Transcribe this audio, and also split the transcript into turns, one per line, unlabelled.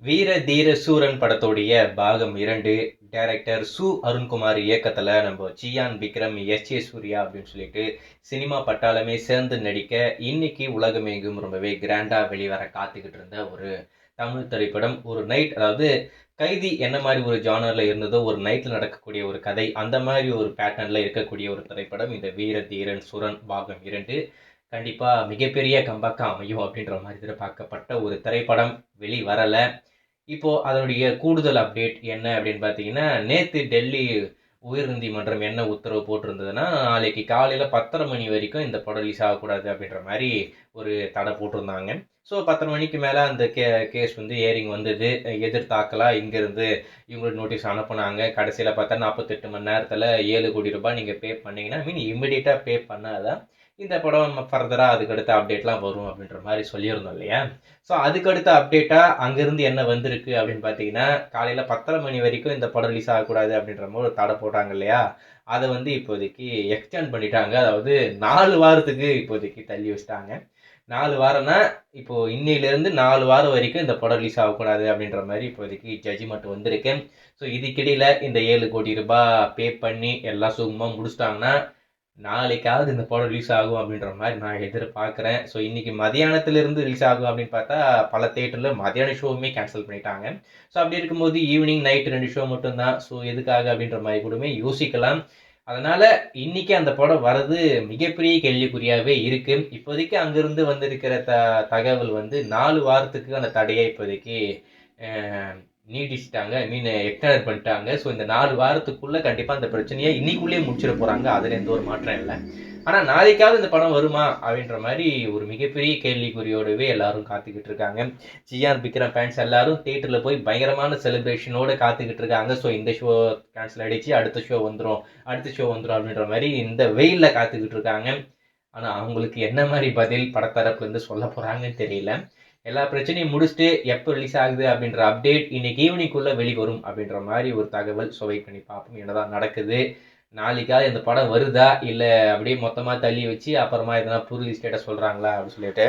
வீர தீர சூரன் படத்தோடைய பாகம் 2 டைரக்டர் சு அருண்குமார் இயக்கத்துல நம்ம சியான் விக்ரம் எஸ் சூர்யா அப்படின்னு சொல்லிட்டு சினிமா பட்டாளமே சேர்ந்து நடிக்க இன்னைக்கு உலகமெங்கும் ரொம்பவே கிராண்டா வெளிவர காத்துக்கிட்டு இருந்த ஒரு தமிழ் திரைப்படம். ஒரு நைட், அதாவது கைதி என்ன மாதிரி ஒரு ஜானர்ல இருந்ததோ ஒரு நைட்ல நடக்கக்கூடிய ஒரு கதை, அந்த மாதிரி ஒரு பேட்டர்ன்ல இருக்கக்கூடிய ஒரு திரைப்படம் இந்த வீர தீரன் சூரன் பாகம் 2. கண்டிப்பா மிகப்பெரிய கம்பேக்கா அமையும் அப்படின்ற மாதிரி எதிர்பார்க்கப்பட்ட ஒரு திரைப்படம் வெளிவரல. இப்போ அதனுடைய கூடுதல் அப்டேட் என்ன அப்படின்னு பார்த்தீங்கன்னா, நேத்து டெல்லி உயர்நீதிமன்றம் என்ன உத்தரவு போட்டிருந்ததுன்னா, நாளைக்கு காலையில 10:30 மணி வரைக்கும் இந்த படம் ரிலீஸ் ஆகக்கூடாது அப்படின்ற மாதிரி ஒரு தடை போட்டிருந்தாங்க. ஸோ 10:30 மணிக்கு மேலே அந்த கேஸ் வந்து ஏரிங் வந்தது. எதிர்த்தாக்கலாக இங்கேருந்து இவங்களுக்கு நோட்டீஸ் அனுப்புனாங்க. கடைசியில் பார்த்தா 48 மணி நேரத்தில் 7 கோடி ரூபாய் நீங்கள் பே பண்ணீங்கன்னா, இம்மிடியட்டாக பே பண்ணாதான் இந்த படம் ஃபர்தராக அதுக்கடுத்த அப்டேட்லாம் வரும் அப்படின்ற மாதிரி சொல்லியிருந்தோம் இல்லையா? ஸோ அதுக்கடுத்த அப்டேட்டாக அங்கேருந்து என்ன வந்திருக்கு அப்படின்னு பார்த்தீங்கன்னா, காலையில் 10:30 மணி வரைக்கும் இந்த படம் ரிலீஸ் ஆகக்கூடாது அப்படின்ற மாதிரி ஒரு தடை போட்டாங்க இல்லையா? அதை வந்து இப்போதைக்கு எக்ஸ்டெண்ட் பண்ணிட்டாங்க. அதாவது 4 வாரத்துக்கு இப்போதைக்கு தள்ளி வச்சிட்டாங்க. 4 வாரம்னா இப்போ இன்னையிலேருந்து 4 வாரம் வரைக்கும் இந்த படம் ரிலீஸ் ஆகக்கூடாது அப்படின்ற மாதிரி இப்போதைக்கு ஜட்ஜ்மெண்ட் வந்திருக்கு. ஸோ இதுக்கிடையில் இந்த 7 கோடி ரூபாய் பே பண்ணி எல்லாம் சுகமாக முடிச்சிட்டாங்கன்னா நாளைக்காவது இந்த படம் ரிலீஸ் ஆகும் அப்படின்ற மாதிரி நான் எதிர்பார்க்குறேன். ஸோ இன்னைக்கு மதியானத்திலிருந்து ரிலீஸ் ஆகும் அப்படின்னு பார்த்தா பல தேட்டரில் மதியான ஷோவுமே கேன்சல் பண்ணிட்டாங்க. ஸோ அப்படி இருக்கும்போது ஈவினிங் நைட் 2 ஷோ மட்டும்தான். ஸோ எதுக்காக அப்படின்ற மாதிரி கூடமே யோசிக்கலாம். அதனால இன்னைக்கு அந்த படம் வர்றது மிகப்பெரிய கேள்விக்குறியாகவே இருக்கு. இப்போதைக்கு அங்கிருந்து வந்திருக்கிற தகவல் வந்து 4 வாரத்துக்கு அந்த தடையை இப்போதைக்கு நீடிச்சிட்டாங்க, எக்ஸ்டெண்ட் பண்ணிட்டாங்க. ஸோ இந்த 4 வாரத்துக்குள்ள கண்டிப்பாக அந்த பிரச்சனையை இன்னைக்குள்ளேயே முடிச்சிட போறாங்க. அதில் எந்த ஒரு மாற்றம் இல்லை. ஆனால் நாளைக்காவது இந்த படம் வருமா அப்படின்ற மாதிரி ஒரு மிகப்பெரிய கேள்விக்குறியோடவே எல்லாரும் காத்துக்கிட்டு இருக்காங்க. சியான் விக்ரம் ஃபேன்ஸ் எல்லாரும் தியேட்டரில் போய் பயங்கரமான செலிப்ரேஷனோட காத்துக்கிட்டு இருக்காங்க. ஸோ இந்த ஷோ கேன்சல் ஆகிடுச்சு, அடுத்த ஷோ வந்துடும் அப்படின்ற மாதிரி இந்த வெயிலில் காத்துக்கிட்டு இருக்காங்க. ஆனால் அவங்களுக்கு என்ன மாதிரி பதில் படத்தரப்புலேருந்து சொல்ல போகிறாங்கன்னு தெரியல. எல்லா பிரச்சனையும் முடிச்சுட்டு எப்போ ரிலீஸ் ஆகுது அப்படின்ற அப்டேட் இன்னைக்கு ஈவினிங்குள்ளே வெளிவரும் அப்படின்ற மாதிரி ஒரு தகவல். ஸோ வெயிட் பண்ணி பார்ப்போம் என்னதான் நடக்குது. நாளைக்காவது இந்த படம் வருதா இல்லை அப்படியே மொத்தமாக தள்ளி வச்சு அப்புறமா எதனா புது ஸ்டேட்டஸ் சொல்கிறாங்களா அப்படின்னு சொல்லிட்டு